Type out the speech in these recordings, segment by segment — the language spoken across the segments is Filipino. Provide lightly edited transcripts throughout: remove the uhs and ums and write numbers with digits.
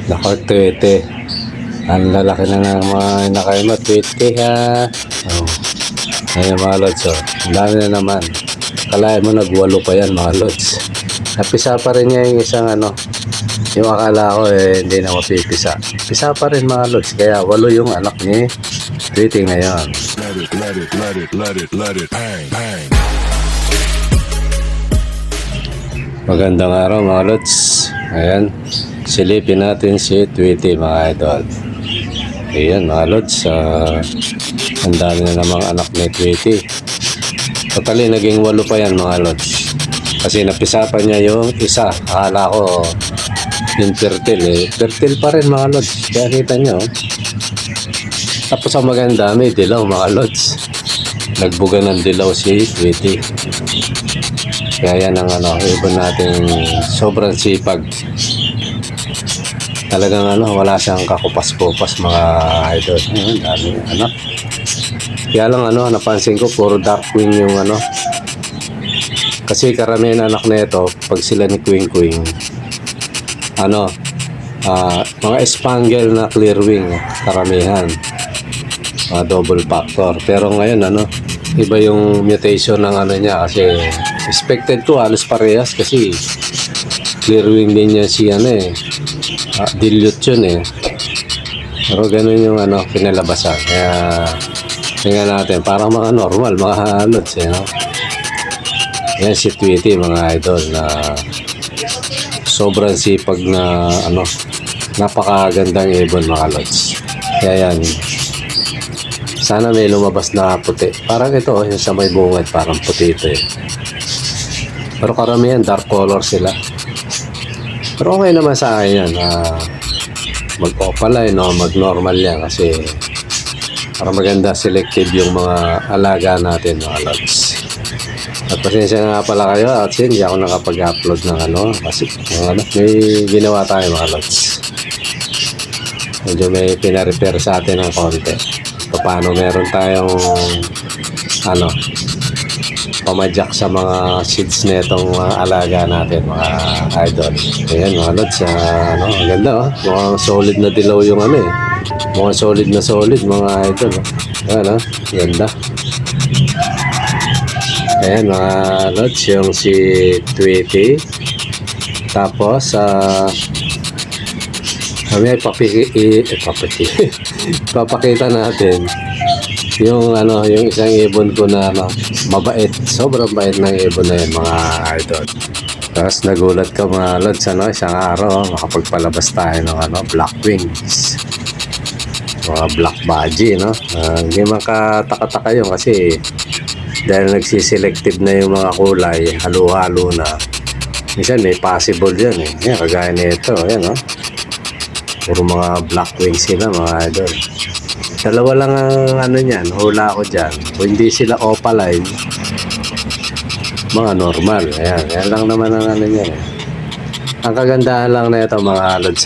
Nakatwete. Ang lalaki na ng mga nakaima. Twete ha. Oh. Ayan mga lods. Oh. Ang dami na naman. Kalahin mo nagwalo pa yan mga lods. Napisa pa rin niya yung isang ano. Yung akala ko hindi na mapipisa. Pisa pa rin mga lods. Kaya 8 yung anak ni Twete ngayon. Let it, bang, bang. Magandang araw mga lods. Ayan. Silipin natin si Twete mga idol. Ayan mga lods. Ang dami na namang anak ni Twete. Totally naging 8 pa yan mga lods. Kasi napisapan niya yung isa. Akala ko infertile fertile pa rin mga lods. Kaya kita nyo. Tapos ang maganda may dilaw mga lods. Nagbuga ng dilaw si Twete. Kaya yan ang ibon natin sobrang sipag. Talagang wala siyang kakupas-kupas mga idol. Daming anak. Kaya lang napansin ko puro dark wing yung kasi karamihan anak na ito pag sila ni Queen mga spangle na clear wing karamihan mga double factor. Pero ngayon iba yung mutation ng niya kasi expected ko halos parehas kasi clear wing din niya si dilute yun pero ganun yung pinalabasan. Kaya tingnan natin parang mga normal mga lods yan si Twete mga idol na sobrang sipag na napakagandang ibon mga lods. Kaya yan sana may lumabas na puti parang ito yung sa may bungad parang puti ito pero karamihan dark color sila. Pero okay naman sa akin yan mag-opaline mag-normal yan kasi para maganda selective yung mga alaga natin mga lods. At pasensya nga pala kayo at hindi ako nakapag-upload ng kasi may ginawa tayo mga lods. Medyo may pina-repair sa atin ng konti. Paano meron tayong pamadyak sa mga seeds na itong alaga natin mga idol. Ayan mga lods, ang ganda mukhang solid na dilaw yung mukhang solid na solid mga idol. Ayan ganda. Ayan mga lods, yung si Twete. Tapos kami papakita natin yung yung isang ibon ko na mabait, sobrang bait ng ibon na yun mga idol. Tapos nagulat ka mga lods isang araw makapagpalabas tayo ng black wings, mga black budgie hindi makataka-taka yun kasi dahil nagsiselective na yung mga kulay, halo-halo na. Minsan may possible yan yan, kagaya nito yan puro mga black wings sila mga idol. Dalawa lang ang niyan, hula ko dyan. Kung hindi sila opaline, mga normal. Ayan, yan lang naman ang niyan Ang kagandahan lang na ito mga lods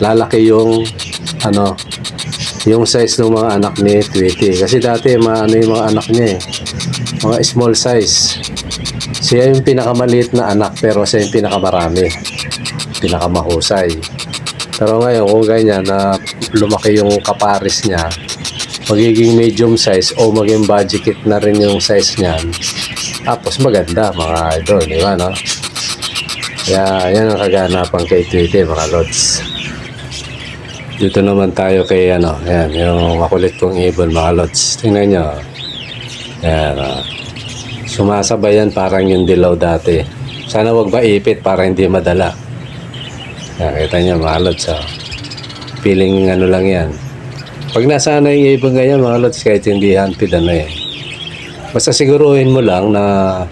lalaki yung yung size ng mga anak ni Twete. Kasi dati yung mga anak niya mga small size. Siya yung pinakamaliit na anak pero siya yung pinakamarami, pinakamahusay. Pero ngayon kung ganyan lumaki yung kapares niya, magiging medium size o maging budget kit na rin yung size niyan. Tapos maganda mga idol, di ba Kaya yan ang kaganapan kay Twete mga lods. Dito naman tayo kay yan yung makulit kong ibon mga lods. Tingnan nyo yan sumasabay yan parang yung dilaw dati. Sana wag ba ipit para hindi madala. Kita nyo mga lods feeling lang yan. Pag nasa yung ibon ganyan mga lods kahit hindi handpid basta siguruhin mo lang na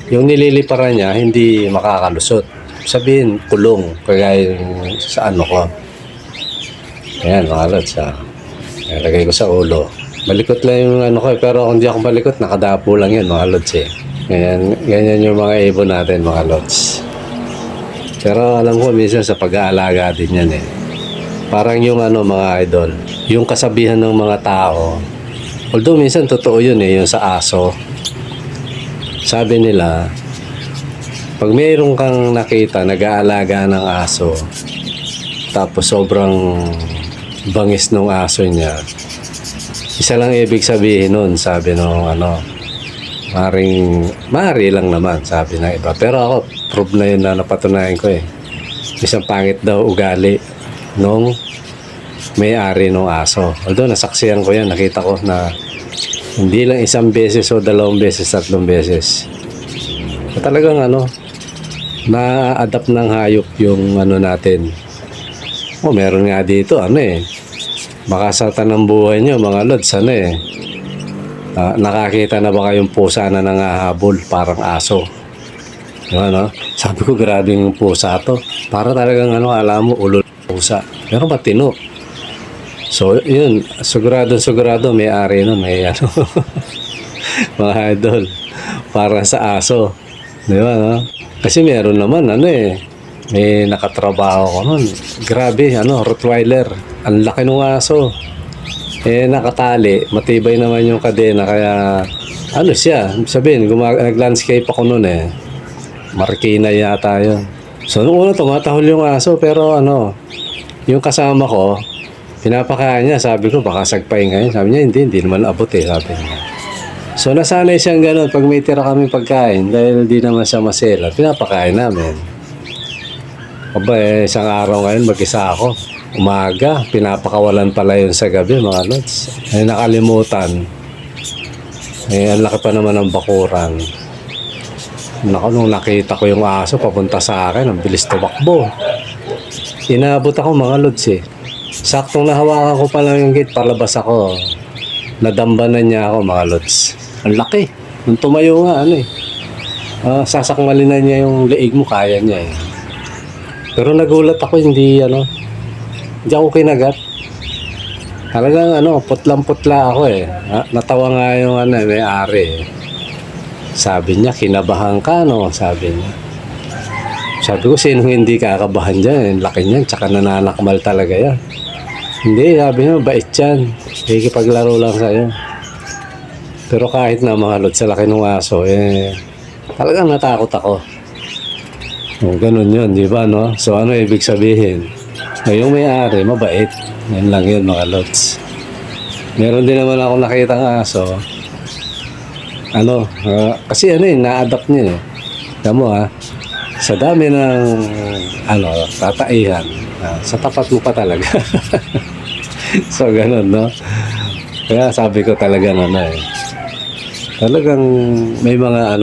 yung nililiparan niya hindi makakalusot. Sabihin kulong kagaya sa ko. Ayan mga lods lagay ko sa ulo. Malikot lang yung pero kung di ako malikot nakadapo lang yan mga lods ganyan yung mga ibon natin mga lods. Pero alam ko minsan sa pag-aalaga din yan parang yung mga idol, yung kasabihan ng mga tao, although minsan totoo yun yung sa aso, sabi nila Pag mayroon kang nakita, nag-aalaga ng aso, tapos sobrang bangis ng aso niya, isa lang ibig sabihin nun, sabi nung mari lang naman, sabi ng iba. Pero ako, prove na yun na napatunayan ko eh. Isang pangit daw ugali nung may-ari ng aso. Although nasaksihan ko yan, nakita ko na hindi lang isang beses o 2 beses, 3 beses. Talagang na-adapt ng hayop yung natin. Meron nga dito, makasartan ng buhay nyo, mga lods, nakakita na ba kayong pusa na nangahabol, parang aso? Sabi ko, grabe yung pusa to. Para talagang alam mo, ulol pusa. Pero matino. So, yun, sigurado may-ari nun, may mga idol, para sa aso. Di ba, no? Kasi meron naman, may nakatrabaho ko nun. Grabe, Rottweiler. Ang laki ng aso. Nakatali. Matibay naman yung kadena. Kaya, siya. Sabihin, nag-landscape ako nun Marikina yata yun. So, nung una tumatahol yung aso. Pero, yung kasama ko, pinapakain niya. Sabi ko, baka sagpay ngayon. Sabi niya, hindi naman abot sabi niya. So, nasanay siyang ganun. Pag may tira kami pagkain, dahil di naman siya masela, pinapakain namin. Isang araw ngayon, mag-isa ako. Umaga, pinapakawalan pala yun sa gabi, mga lods. Nakalimutan. Ang laki pa naman ng bakuran. Nung nakita ko yung aso, papunta sa akin, ang bilis tumakbo. Inabot ako, mga lods Saktong nahawakan ko pa lang yung gate, palabas ako. Nadambanan niya ako, mga lods. Ang laki. Nung tumayo nga, sasakmalin na niya yung leeg mo, kaya niya Pero nagulat ako, hindi ako kinagat. Talagang putlang-putla ako Natawa nga yung may-ari Sabi niya, kinabahan ka Sabi niya. Sabi ko, sinong hindi kakabahan dyan? Laki niyan, tsaka nananakmal talaga yan. Hindi, sabi niya, bait yan. Ikipaglaro lang sa'yo. Pero kahit na mga lods, sa laki ng aso, talagang natakot ako. Ganun yun, di ba, no? So, ibig sabihin? Yung may-ari, mabait. Yan lang yun, mga lods. Meron din naman ako nakita ng aso. Kasi na-adapt niya Tamo sa dami ng, tataihan, sa tapat mo pa talaga. So, ganun, no? Kaya sabi ko talaga talagang may mga,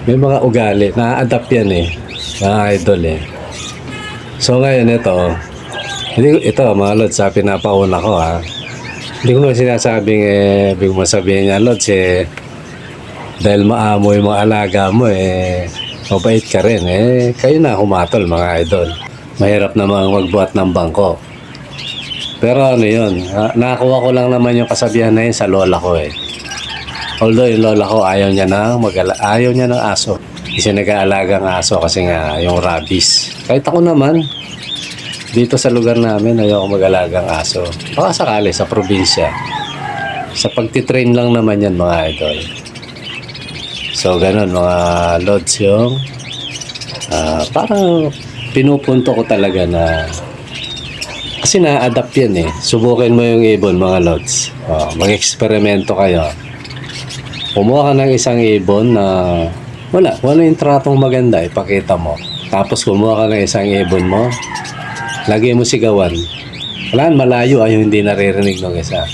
may mga ugali. Na-adapt yan mga idol So ngayon ito mga lods pinapauna ko Hindi ko naman sinasabing ibig mo sabihin niya lods dahil maamoy yung mga alaga mo mabait ka rin kayo na humatol mga idol. Mahirap namang magbuhat ng bangko. Pero yun, nakakuha ko lang naman yung kasabihan na yun sa lola ko Although yung lola ko ayaw niya ng aso. Kasi nag-aalagang aso kasi nga yung rabies. Kahit ako naman, dito sa lugar namin, ayaw ko mag-alagang aso. Baka sakali sa probinsya. Sa pagtitrain lang naman yan mga idol. So ganun mga lods yung parang pinupunto ko talaga na kasi na-adapt yan Subukin mo yung ibon mga lods. Mag-eksperimento kayo. Kumuha ka ng isang ibon na wala yung tratong maganda, ipakita mo. Tapos kumuha ka ng isang ibon mo, lagay mo sigawan. Wala, malayo yung hindi naririnig ng isa.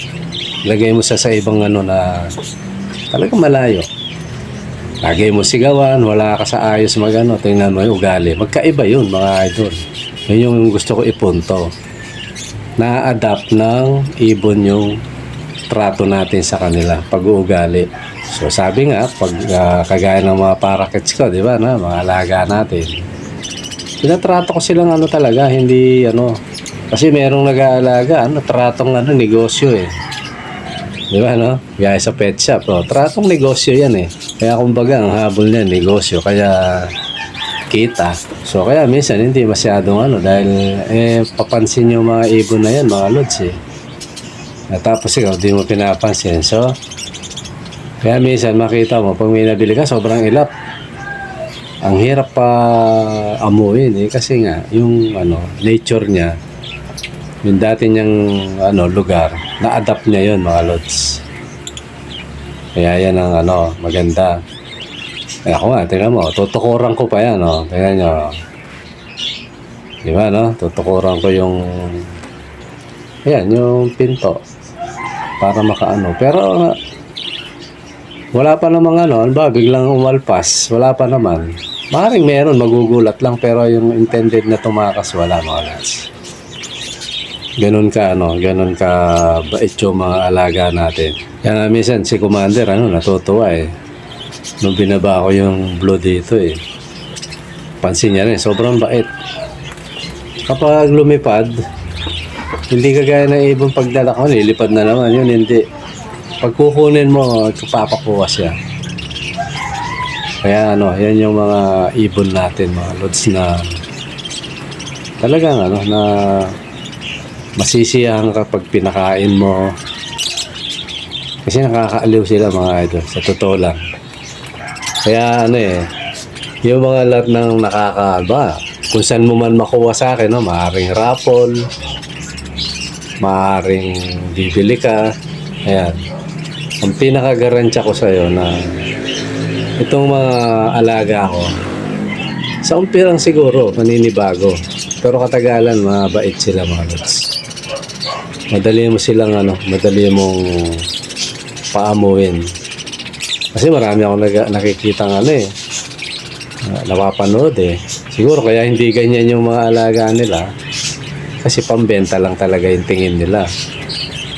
Lagay mo sa ibang na talagang malayo. Lagay mo sigawan, wala ka sa ayos tingnan mo yung ugali. Magkaiba yun mga idol. Yun yung gusto ko ipunto. Na-adapt ng ibon yung trato natin sa kanila, pag-uugali. So sabi nga, pag kagaya ng mga parakeets ko, di ba, mga alaga natin, tinatrato ko silang talaga, hindi kasi merong nag-aalaga, tratong negosyo Di ba, Gaya sa pet shop, tratong negosyo yan Kaya kumbaga, ang habol niya, negosyo, kaya kita. So kaya minsan hindi masyadong dahil papansin yung mga ibon na yan, mga lods Tapos ikaw, di mo pinapansin. So, kaya minsan makita mo, pag may nabili ka, sobrang ilap. Ang hirap pa amuin eh kasi nga yung nature niya, yung dati niyang lugar, na-adapt niya yun mga lods. Kaya yan ang maganda. Eh ako nga, tingnan mo, tutukuran ko pa yan, tingnan nyo. Di ba, tutukuran ko yung yung pinto para makaano. Pero wala pa namang biglang umalpas, wala pa naman. Maaaring meron, magugulat lang, pero yung intended na tumakas, wala mga lods. Ganun ka bait yung mga alaga natin. Kaya minsan si Commander natutuwa eh. Nung binaba ko yung blue dito eh. Pansin niya rin, sobrang bait. Kapag lumipad, hindi kagaya ng ibang pagdala ko, lilipad na naman yun, hindi. Pag kukunin mo, papakuha siya. Kaya yan yung mga ibon natin, mga lods na talagang na masisiyahan kapag pinakain mo. Kasi nakakaaliw sila mga idol, sa totoo lang. Kaya yung mga lahat ng nakakaba, kung saan mo man makuha sa akin, maaaring raffle, maaaring bibili ka. Ayan. Ang pinakagaransya ko sa'yo na itong mga alaga ko, sa umpirang siguro, maninibago. Pero katagalan, mabait sila mga lods. Madali mo silang madali mong paamuin. Kasi marami akong nakikita napapanood eh. Siguro kaya hindi ganyan yung mga alaga nila. Kasi pambenta lang talaga yung tingin nila.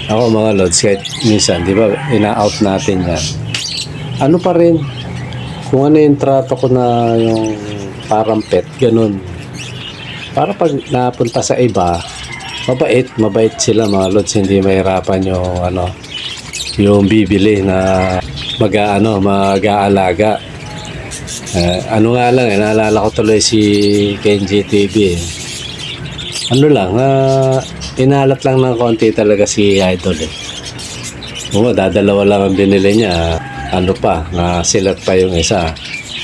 Ako mga lods, kahit minsan, di ba, ina-out natin yan. Ano pa rin, kung yung trato ko na yung parang pet, ganun. Para pag napunta sa iba, mabait sila mga lods, hindi mahirapan yung bibili na mag-aalaga. Nga lang naalala ko tuloy si Kenji TV eh. Inalat lang ng konti talaga si Idol eh. Dadalawa lang ang binili niya, nasilat pa yung isa.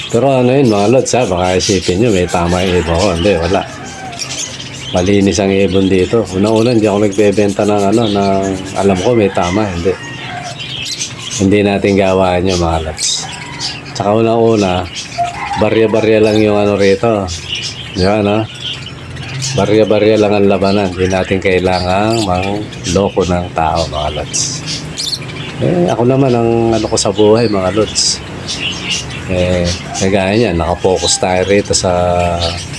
Pero mga lods baka isipin nyo may tama yung ibon ko. Hindi, wala. Malinis ang ibon dito. Una-una hindi ako nagbebenta ng alam ko may tama, hindi natin gawaan yung mga lods. Tsaka una-una, barya-barya lang yung rito. Di ba, barya-barya lang ang labanan. Hindi natin kailangang mangloko ng tao, mga lods. Ako naman ang ko sa buhay, mga lods. Kagaya niyan, nakapokus tayo rito sa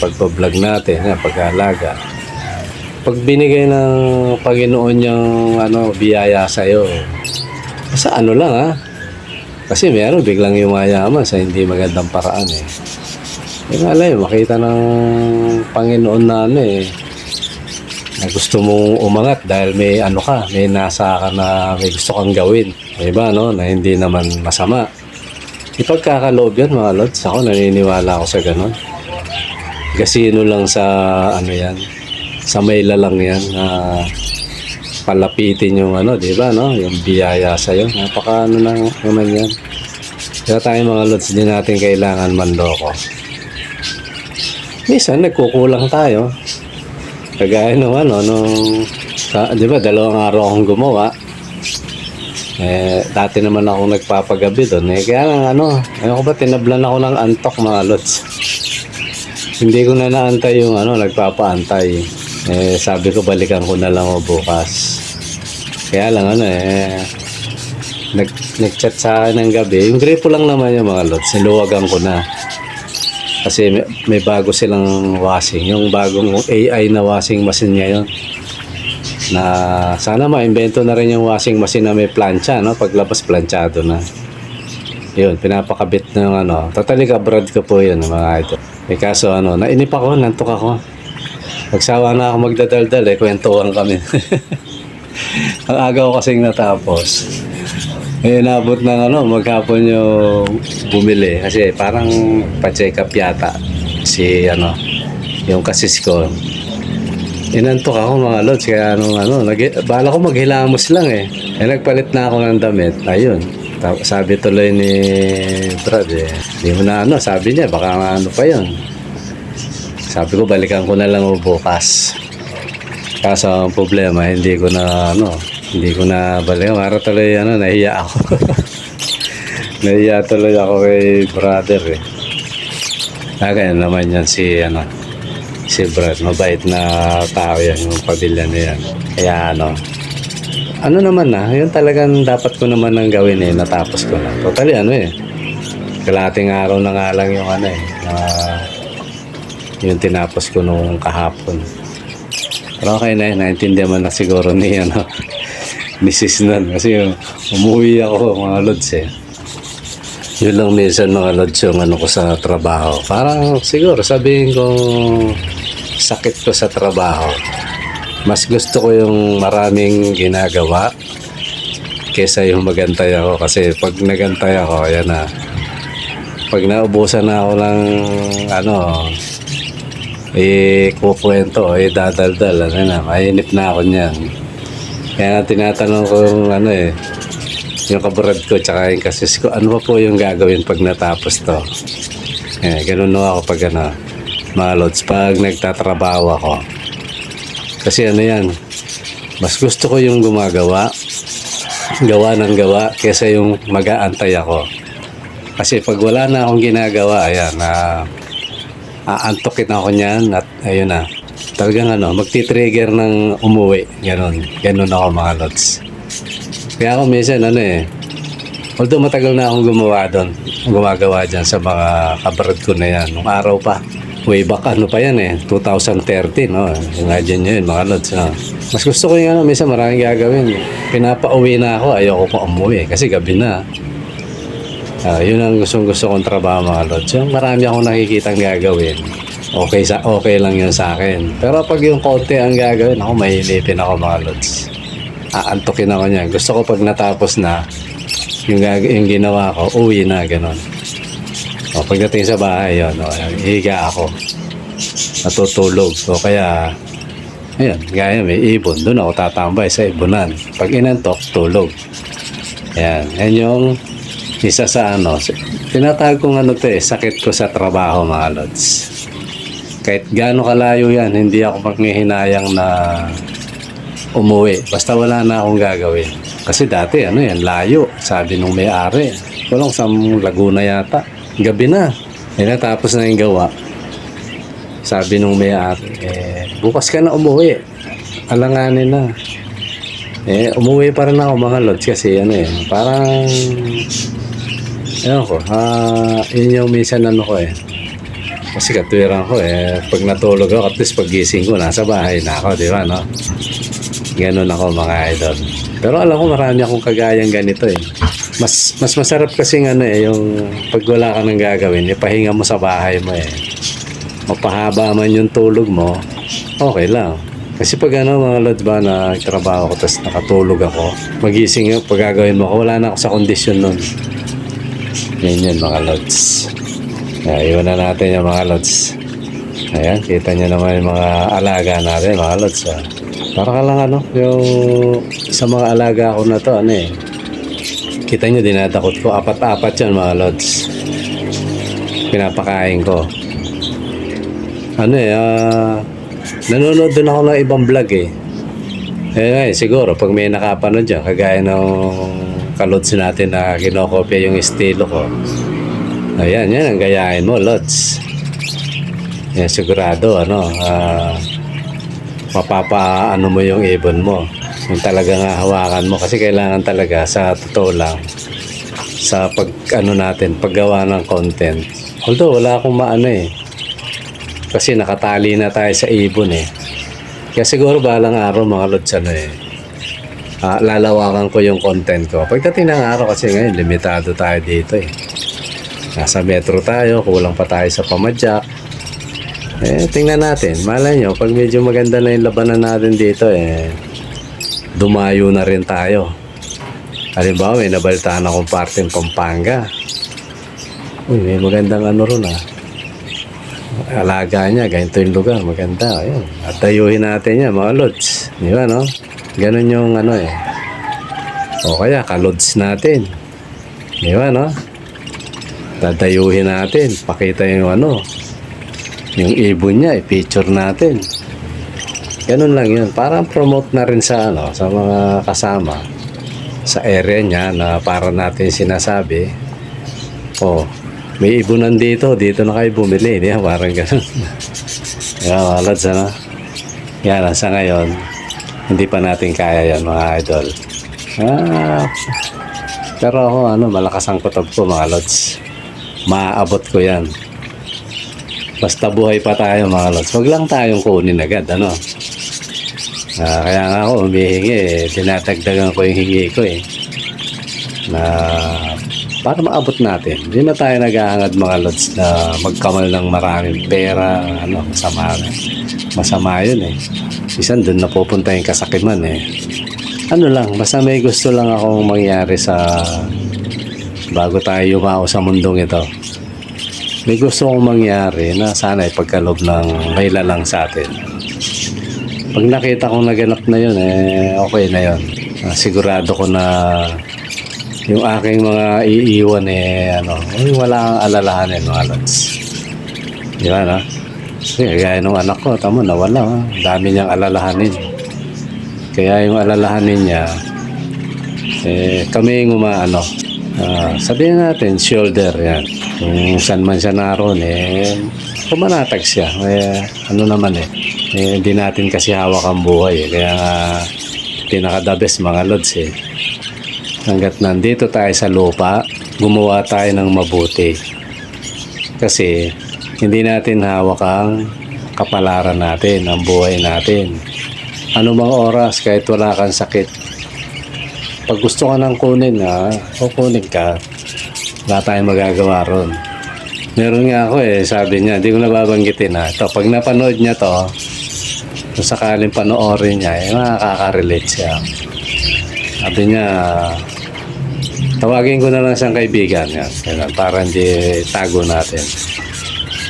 pagpa-vlog natin, pag-aalaga. Pag binigay ng Panginoon yung biyaya sa'yo, sa lang kasi meron biglang yumayaman sa hindi magandang paraan eh. Makita ng Panginoon na na gusto mong umangat dahil may may nasa ka na may gusto kang gawin. Diba, na hindi naman masama. Ipagkakaloob yan mga lods. Ako naniniwala ako sa ganun. Gasino lang sa sa Mayla lang yan na palapitin yung diba, yung biyaya sa'yo. Napaka naman yan. Kaya tayo mga lods, din natin kailangan manloko. Minsan nagkukulang tayo. Kagaya nung di ba, 2 araw akong gumawa. Dati naman ako nagpapagabi doon. Kaya lang ko ba, tinablan ako ng antok mga lods. Hindi ko na naantay yung nagpapaantay. Sabi ko balikan ko na lang bukas. Kaya lang nag-chat sa akin ng gabi. Yung gripo lang naman yung mga lods. Niluwagan ko na. Kasi may bago silang washing. Yung bagong AI na washing machine ngayon. Na sana ma-invento na rin yung washing machine na may plancha. Paglabas planchado na. Yun, pinapakabit na yung Totally kabrad ko po yun mga idol. Kaso nainip ako, nantok ako. Pagsawa na ako magdadaldal kwentuhan kami. Ang aga ko kasing natapos. Nabot ng maghapon yung bumili kasi parang pa-check up yata si yung kasis ko. Inantok ako mga lods kaya bala ko maghilamos lang nagpalit na ako ng damit. Ayun. Sabi tuloy ni Brad hindi mo na sabi niya, baka pa yun. Sabi ko, balikan ko na lang bukas. Kaso ang problema, hindi ko na balikan. Para tuloy, nahiya ako. Nahiya tuloy ako kay brother Kaya naman yan si Brad. Mabait na tao yan, yung pamilya niya yan. Kaya naman yun talagang dapat ko naman nang gawin natapos ko na. Totally kalating araw na nga lang yung yung tinapos ko nung kahapon. Pero okay na naintindihan man na siguro ni Mrs. Nan. Kasi umuwi ako mga lods Yun lang minsan mga lods yung ko sa trabaho. Parang siguro sabihin ko sakit ko sa trabaho. Mas gusto ko yung maraming ginagawa kesa yung magantay ako. Kasi pag nagantay ako, ayan pag naubusan na ako ng kukwento, dadaldal, mainip na ako niyan. Kaya nga tinatanong ko yung kabrad ko tsaka yung kasis ko, ano pa po yung gagawin pag natapos to? Ganun ako pag mga lods, pag nagtatrabaho ako. Kasi mas gusto ko yung gawa ng gawa kesa yung mag-aantay ako. Kasi pag wala na akong ginagawa, aantokin ako niyan at ayun talagang magti-trigger ng umuwi. Ganun ako mga lods. Kaya ako minsan although matagal na akong gumagawa dyan sa mga kabrad ko na yan. Nung araw pa, way back pa yan 2013 Imagine nyo yun mga lods Mas gusto ko yung minsan maraming gagawin. Pinapauwi na ako, ayoko pa umuwi kasi gabi na. Yun ang gusto kong trabaho mga lods. Yung marami akong nakikitang gagawin. Okay lang yun sa akin. Pero pag yung konti ang gagawin, ako mahilipin ako mga lods. Aantukin ako niya. Gusto ko pag natapos na yung ginawa ko, uwi na gano'n. Pagdating sa bahay higa ako. Natutulog. Kaya ayun, gaya may ibon. Doon ako tatambay sa ibunan. Pag inantok, tulog. Yan yung isa sa tinatawag kong sakit ko sa trabaho mga lods. Kahit gaano kalayo yan, hindi ako maghihinayang na umuwi. Basta wala na akong gagawin. Kasi dati layo. Sabi nung may-ari. Walang sa Laguna yata. Gabi na. Natapos na yung gawa. Sabi nung may-ari, bukas ka na umuwi. Alanganin na. Umuwi pa rin ako mga lods kasi parang yun yung minsan ko kasi katwiran ko pag natulog ako at least pag gising ko nasa bahay na ako, di ba ganun ako mga idol. Pero alam ko marami akong kagayang ganito mas masarap kasi yung pag wala ka nang gagawin ipahinga mo sa bahay mo mapahaba man yung tulog mo, okay lang. Kasi pag mga lods ba na trabaho ko tapos nakatulog ako, magising yung pag gagawin mo wala na ako sa kondisyon nun. Yan mga lods. Iwan na natin yung mga lods. Ayan, kita nyo naman yung mga alaga natin mga lods. Para ka lang yung sa mga alaga ko na to kita nyo dinadakot ko, apat-apat yan mga lods. Pinapakain ko. Nanonood din ako ng ibang vlog siguro pag may nakapanood dyan kagaya ng kalods natin na kinokopya yung estilo ko. Ayan, yan ang gayahin mo, lods. Yan, sigurado, mapapaano mo yung ibon mo. Yung talaga nga hawakan mo. Kasi kailangan talaga, sa totoo lang, sa paggawa ng content. Although, wala akong kasi nakatali na tayo sa ibon Kaya siguro balang araw, mga lods, lalawakan ko yung content ko. Pagdating ng araw kasi ngayon, limitado tayo dito Nasa metro tayo, kulang pa tayo sa pamadyak. Tingnan natin. Malay nyo, pag medyo maganda na yung labanan natin dito, dumayo na rin tayo. Halimbawa, may nabalitaan akong parteng Pampanga. Uy, may magandang ron alaga niya, ganito yung lugar, maganda. Ayun. At tayuhin natin yan, mga lods. Di ba, no? Ganun yung O kaya, ka-lods natin. Di ba, no? Dadayuhin natin. Pakita yung ano, yung ibon niya, i-picture natin. Ganun lang yun. Parang promote na rin sa, ano, sa mga kasama sa area niya na para natin sinasabi, oh, may ibunan dito na kayo bumili. Di ba? Parang ganun. Yan, mga lods, ano? Yan, sa ngayon, hindi pa natin kaya yan, mga idol. Pero ako, ano, malakas ang kutob ko, mga lods. Maaabot ko yan. Basta buhay pa tayo, mga lods. Huwag lang tayong kunin agad, ano. Kaya nga ako humihingi, dinadagdagan ko yung hingi ko na para maabot natin. Hindi na tayo nag-aangad, mga lods, na magkamal ng maraming pera, ano, masama yun Isan doon napupunta yung kasakiman Ano lang, basta may gusto lang akong mangyari sa bago tayo yumao sa mundong ito. May gusto kong mangyari na sana ipagkaloob ng may lalang sa atin. Pag nakita kong naganap na yun, okay na yun. Sigurado ko na yung aking mga iiwan wala kang alalahanin, mga lods. Di ba, no? Kasi kaya nung anak ko, tamo, nawala. Dami niyang alalahanin. Kaya yung alalahanin niya, kami yung sabihin natin, shoulder, yan. Kung saan man siya naroon, pumanatag siya. Hindi natin kasi hawak ang buhay. Kaya pinaka-the best, mga lods, hanggat nandito tayo sa lupa, gumawa tayo ng mabuti. Kasi hindi natin hawak ang kapalaran natin, ang buhay natin. Ano mga oras, kahit wala kang sakit, pag gusto ka nang kunin, kukunin ka, wala tayong magagawa ron. Meron nga ako sabi niya, hindi ko nababanggitin ito, pag napanood niya to, kung sakaling panoorin niya, makaka-relate siya. Sabi niya, tawagin ko na lang siyang kaibigan yan, para hindi tago natin.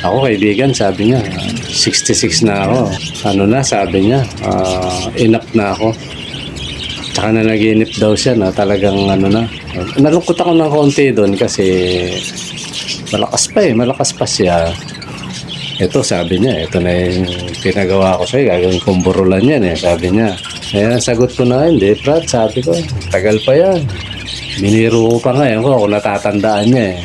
Ako kaibigan, sabi niya, 66 na ako. Sabi niya, enough na ako. Tsaka na naginip daw siya na talagang nalungkot ako ng konti doon kasi malakas pa siya. Ito, sabi niya, ito na yung pinagawa ko sa'yo, gagawin kong burulan yan sabi niya. Sagot ko na, hindi, Brad, sabi ko, tagal pa yan. Biniro ko pa ngayon ko, kung natatandaan niya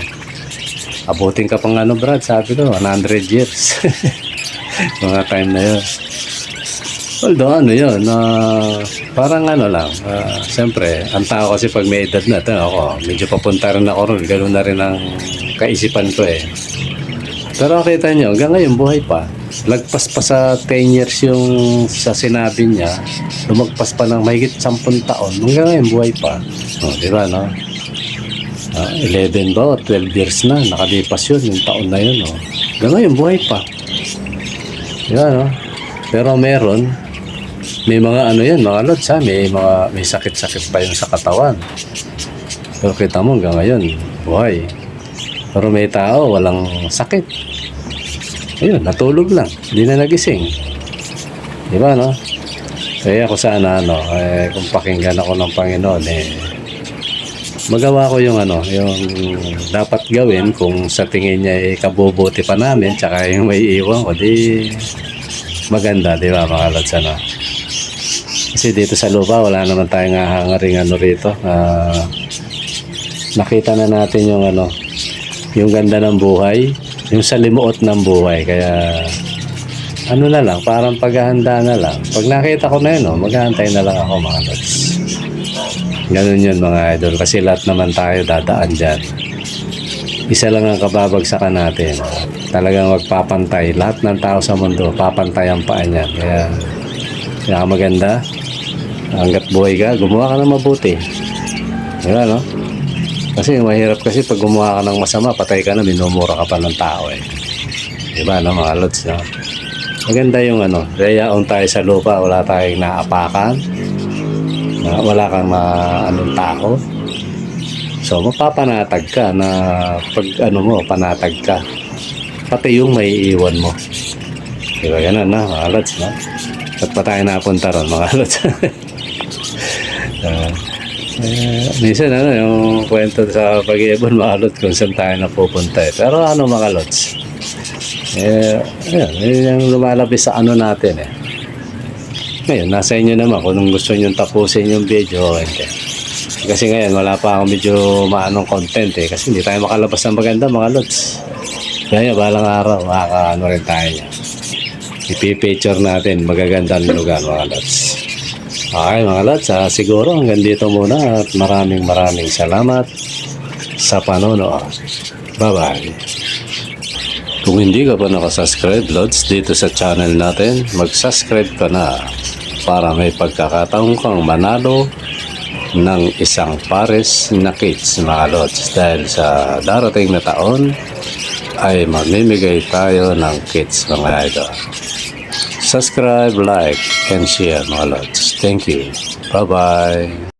abutin ka pang Brad, sabi ko, 100 years. Mga time na yun. Although yun, parang lang, siyempre, ang tao kasi pag may edad na, ako, medyo papunta rin ako ron, gano'n na rin ang kaisipan ko Pero kita nyo, hanggang ngayon buhay pa. Lagpas pa sa 10 years yung sa sinabi niya, lumagpas pa ng mahigit 10 taon, hanggang ngayon buhay pa. Di ba, no? 11 ba o 12 years na, nakalipas yun, yung taon na yun. Hanggang ngayon buhay pa. Di ba, no? Pero meron, may mga mga lods may sakit-sakit pa yung sa katawan. Pero kita mo hanggang ngayon, buhay. Pero may tao, walang sakit. Ayun, natulog lang. Hindi na nagising. Di ba, no? Kaya ako sana, kung pakinggan ako ng Panginoon, magawa ko yung yung dapat gawin kung sa tingin niya kabubuti pa namin, tsaka yung may iwan ko, di maganda, di ba, mga lods, Kasi dito sa lupa, wala naman tayong hangaring rito. Nakita na natin yung yung ganda ng buhay, yung salimuot ng buhay. Kaya na lang, parang paghahanda na lang. Pag nakita ko na yun, maghahantay na lang ako, mga lods. Ganun yun, mga idol, kasi lahat naman tayo dadaan dyan. Isa lang ang kababagsakan natin, talagang magpapantay. Lahat ng tao sa mundo, papantay ang paa niyan. Kaya maganda, hanggat buhay ka, gumawa ka ng mabuti. Diba, no? Kasi mahirap kasi pag gumawa ka ng masama, patay ka na, minumura ka pa ng tao Diba, no, mga lods, no? Maganda yung yayaon tayo sa lupa, wala tayong naapakan, wala kang tao. So, mapapanatag ka na pag panatag ka. Pati yung may iwan mo. Diba, ganun, no, mga lods, no? Ba't pa tayo napunta ron, mga lods? Minsan yung kwento sa pag-iibon mga lods kung saan tayo napupunta eh. Pero mga lods, yun yung lumalabis sa natin eh. Ngayon, nasa inyo naman kung gusto nyo tapusin yung video o hindi. Kasi ngayon, wala pa akong medyo maanong content eh. Kasi hindi tayo makalabas ng maganda mga lods. Kaya balang araw, rin tayo. Ipipicture natin magagandang lugar mga lods. Okay mga lods, siguro hanggang dito muna at maraming salamat sa panonood. Bye-bye. Kung hindi ka pa nakasubscribe lods dito sa channel natin, mag-subscribe ka na para may pagkakataon kang manalo ng isang pares na kits mga lods. Dahil sa darating na taon ay mamimigay tayo ng kits mga idol. Subscribe, like, and share mga lods. Thank you. Bye-bye.